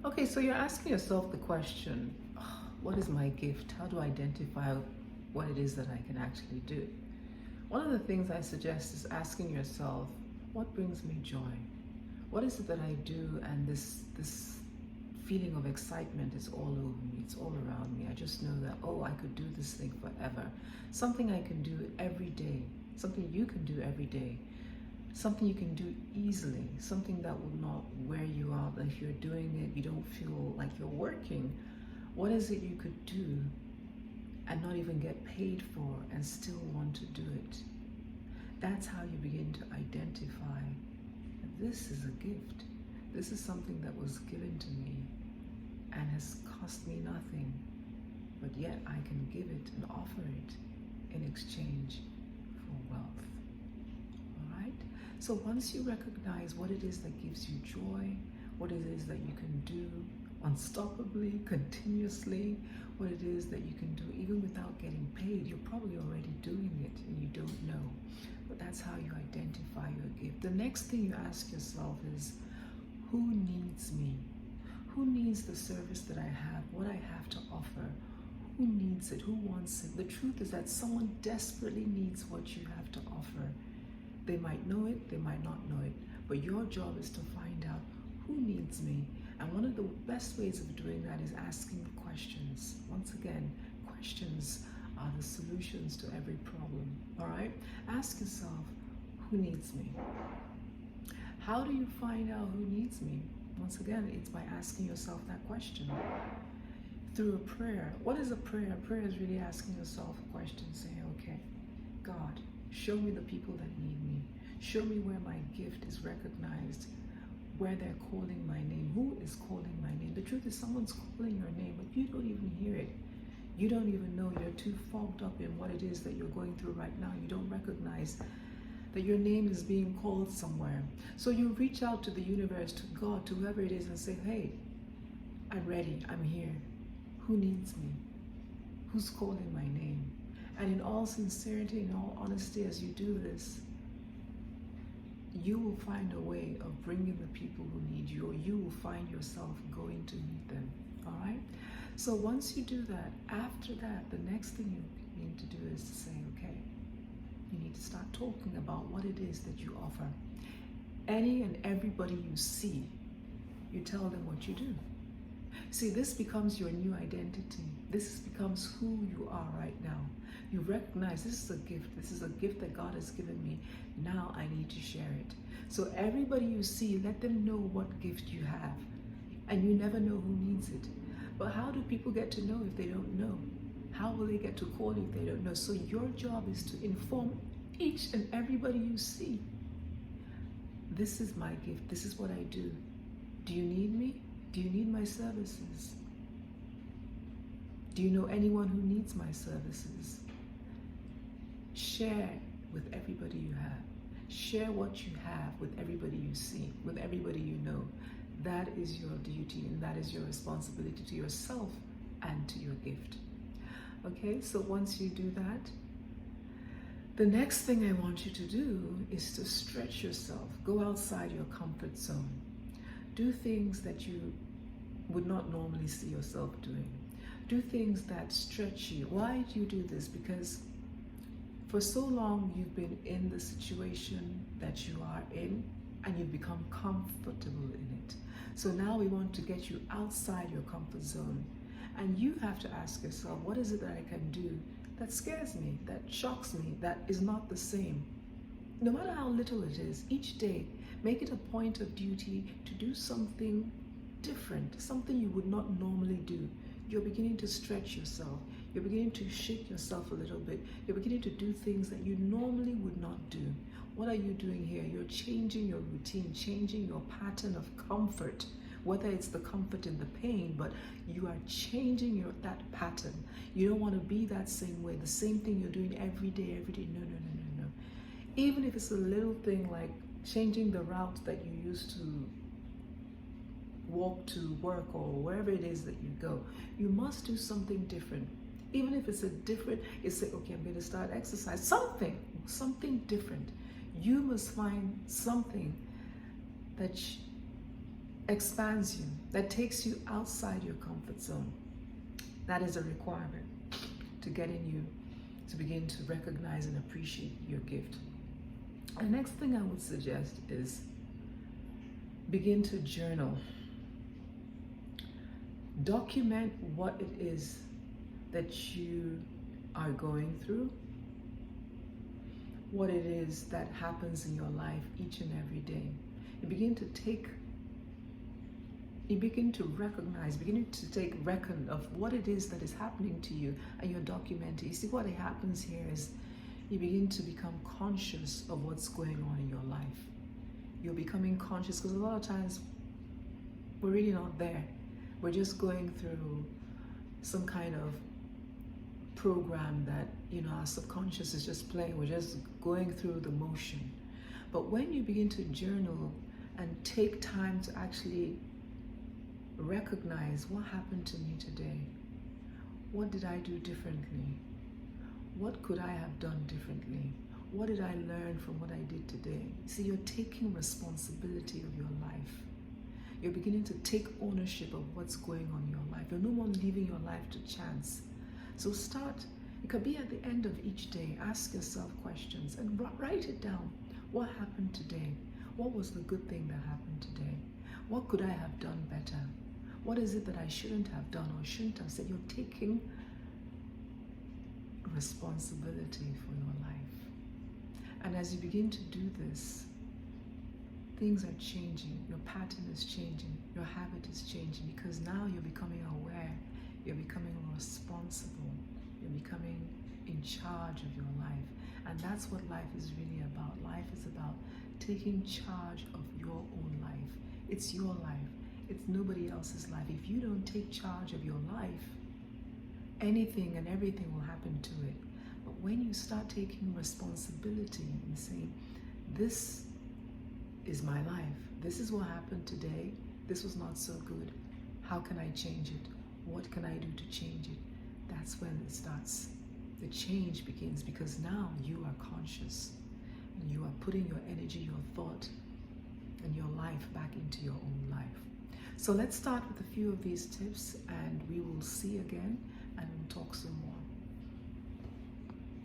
Okay, so you're asking yourself the question, what is my gift? How do I identify what it is that I can actually do? One of the things I suggest is asking yourself, what brings me joy? What is it that I do and this feeling of excitement is all over me, it's all around me. I just know that, oh, I could do this thing forever. Something I can do every day, something you can do every day, something you can do easily, something that will not wear you out. If you're doing it, you don't feel like you're working. What is it you could do and not even get paid for and still want to do it? That's how you begin to identify that this is a gift. This is something that was given to me and has cost me nothing, but yet I can give it and offer it in exchange for wealth. All right? So once you recognize what it is that gives you joy, what it is that you can do unstoppably, continuously, what it is that you can do even without getting paid, you're probably already doing it and you don't know. But that's how you identify your gift. The next thing you ask yourself is, who needs me? Who needs the service that I have, what I have to offer? Who needs it? Who wants it? The truth is that someone desperately needs what you have to offer. They might know it, they might not know it, but your job is to find out who needs me. And one of the best ways of doing that is asking questions. Once again, questions are the solutions to every problem, all right? Ask yourself, who needs me? How do you find out who needs me? Once again, it's by asking yourself that question. Through a prayer. What is a prayer? A prayer is really asking yourself a question, saying, okay, God, show me the people that need me. Show me where my gift is recognized, where they're calling my name. Who is calling my name? The truth is someone's calling your name, but you don't even hear it. You don't even know. You're too fogged up in what it is that you're going through right now. You don't recognize that your name is being called somewhere. So you reach out to the universe, to God, to whoever it is, and say, hey, I'm ready, I'm here. Who needs me? Who's calling my name? And in all sincerity, in all honesty, as you do this, you will find a way of bringing the people who need you, or you will find yourself going to meet them, all right? So once you do that, after that, the next thing you need to do is to say, okay, you need to start talking about what it is that you offer. Any and everybody you see, you tell them what you do. See, this becomes your new identity. This becomes who you are right now. You recognize this is a gift. This is a gift that God has given me. Now I need to share it. So everybody you see, let them know what gift you have. And you never know who needs it. But how do people get to know if they don't know? How will they get to call you if they don't know? So your job is to inform each and everybody you see. This is my gift. This is what I do. Do you need me? Do you need my services? Do you know anyone who needs my services? Share with everybody you have. Share what you have with everybody you see, with everybody you know. That is your duty and that is your responsibility to yourself and to your gift. Okay, so once you do that, the next thing I want you to do is to stretch yourself. Go outside your comfort zone. Do things that you would not normally see yourself doing. Do things that stretch you. Why do you do this? Because for so long you've been in the situation that you are in and you've become comfortable in it. So now we want to get you outside your comfort zone. And you have to ask yourself, what is it that I can do that scares me, that shocks me, that is not the same? No matter how little it is, each day, make it a point of duty to do something different, something you would not normally do. You're beginning to stretch yourself. You're beginning to shake yourself a little bit. You're beginning to do things that you normally would not do. What are you doing here? You're changing your routine, changing your pattern of comfort, whether it's the comfort in the pain, but you are changing that pattern. You don't want to be that same way, the same thing you're doing every day, every day. No, no, no, no, no. Even if it's a little thing like changing the route that you used to walk to work or wherever it is that you go, you must do something different. Even if it's it's say, okay, I'm going to start exercise, something different. You must find something that expands you, that takes you outside your comfort zone. That is a requirement to getting you to begin to recognize and appreciate your gift. The next thing I would suggest is begin to journal. Document what it is that you are going through, what it is that happens in your life each and every day. You begin to recognize, begin to take reckon of what it is that is happening to you, and you're documenting. You see, what happens here is you begin to become conscious of what's going on in your life. You're becoming conscious, because a lot of times we're really not there. We're just going through some kind of program that, our subconscious is just playing. We're just going through the motion. But when you begin to journal and take time to actually recognize what happened to me today, what did I do differently? What could I have done differently? What did I learn from what I did today? See, you're taking responsibility of your life. You're beginning to take ownership of what's going on in your life. You're no more leaving your life to chance. So start, it could be at the end of each day, ask yourself questions and write it down. What happened today? What was the good thing that happened today? What could I have done better? What is it that I shouldn't have done or shouldn't have said? You're taking responsibility for your life. And as you begin to do this, things are changing. Your pattern is changing. Your habit is changing, because now you're becoming aware. You're becoming responsible. You're becoming in charge of your life. And that's what life is really about. Life is about taking charge of your own life. It's your life. It's nobody else's life. If you don't take charge of your life, anything and everything will happen to it. But when you start taking responsibility and saying, this is my life. This is what happened today. This was not so good. How can I change it? What can I do to change it? That's when it starts. The change begins, because now you are conscious and you are putting your energy, your thought, and your life back into your own life. So let's start with a few of these tips, and we will see again and we'll talk some more.